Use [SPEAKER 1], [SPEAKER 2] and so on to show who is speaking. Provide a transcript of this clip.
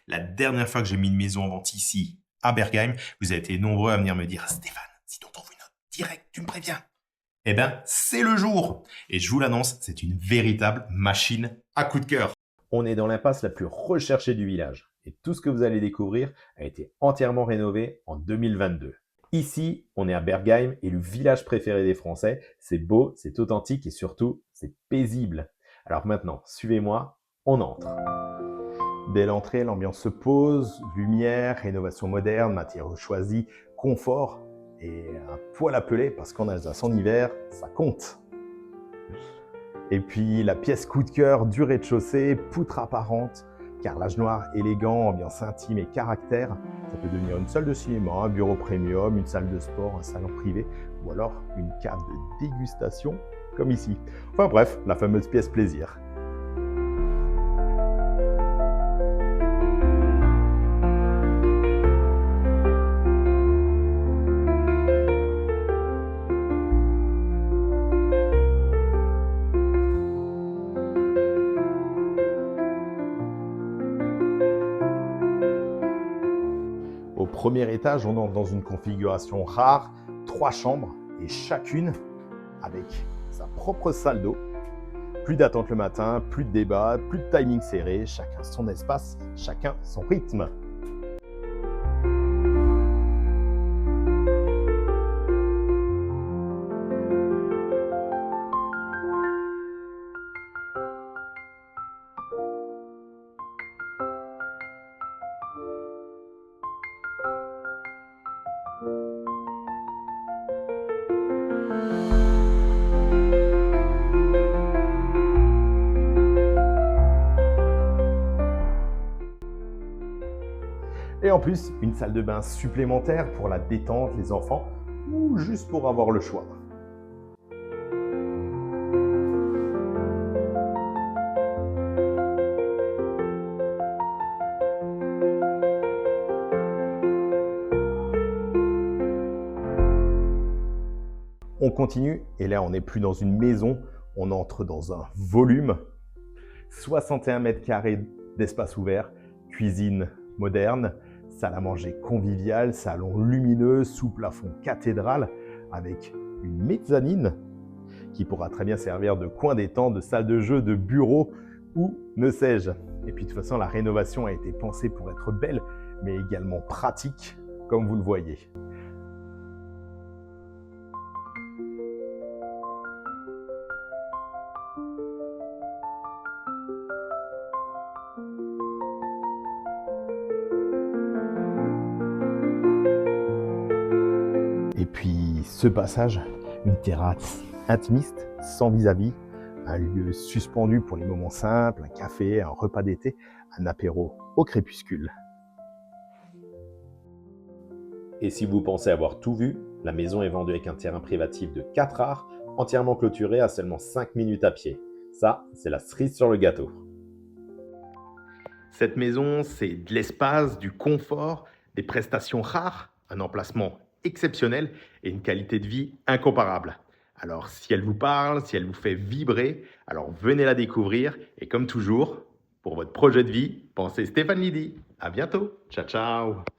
[SPEAKER 1] La dernière fois que j'ai mis une maison en vente ici, à Bergheim, vous avez été nombreux à venir me dire « Stéphane, si on trouve une autre, direct, tu me préviens ». Eh ben, c'est le jour. Et je vous l'annonce, c'est une véritable machine à coup de cœur.
[SPEAKER 2] On est dans l'impasse la plus recherchée du village et tout ce que vous allez découvrir a été entièrement rénové en 2022. Ici, on est à Bergheim et le village préféré des Français. C'est beau, c'est authentique et surtout, c'est paisible. Alors maintenant, suivez-moi, on entre. Dès l'entrée, l'ambiance se pose, lumière, rénovation moderne, matériaux choisis, confort et un poil à peler parce qu'en Alsace en hiver, ça compte. Et puis la pièce coup de cœur du rez-de-chaussée, poutre apparente, carrelage noir élégant, ambiance intime et caractère. Ça peut devenir une salle de cinéma, un bureau premium, une salle de sport, un salon privé ou alors une cave de dégustation comme ici. Enfin bref, la fameuse pièce plaisir. Au premier étage, on entre dans une configuration rare, 3 chambres et chacune avec sa propre salle d'eau. Plus d'attente le matin, plus de débat, plus de timing serré, chacun son espace, chacun son rythme. Et en plus, une salle de bain supplémentaire pour la détente, les enfants, ou juste pour avoir le choix. On continue, et là on n'est plus dans une maison, on entre dans un volume. 61 mètres carrés d'espace ouvert, cuisine moderne, salle à manger conviviale, salon lumineux, sous plafond cathédrale, avec une mezzanine qui pourra très bien servir de coin détente, de salle de jeu, de bureau ou ne sais-je. Et puis de toute façon, la rénovation a été pensée pour être belle, mais également pratique, comme vous le voyez. Et puis ce passage, une terrasse intimiste, sans vis-à-vis, un lieu suspendu pour les moments simples, un café, un repas d'été, un apéro au crépuscule. Et si vous pensez avoir tout vu, la maison est vendue avec un terrain privatif de 4 arts, entièrement clôturé à seulement 5 minutes à pied. Ça, c'est la cerise sur le gâteau. Cette maison, c'est de l'espace, du confort, des prestations rares, un emplacement exceptionnel et une qualité de vie incomparable. Alors, si elle vous parle, si elle vous fait vibrer, alors venez la découvrir. Et comme toujours, pour votre projet de vie, pensez Stéphane Lydie. À bientôt. Ciao, ciao.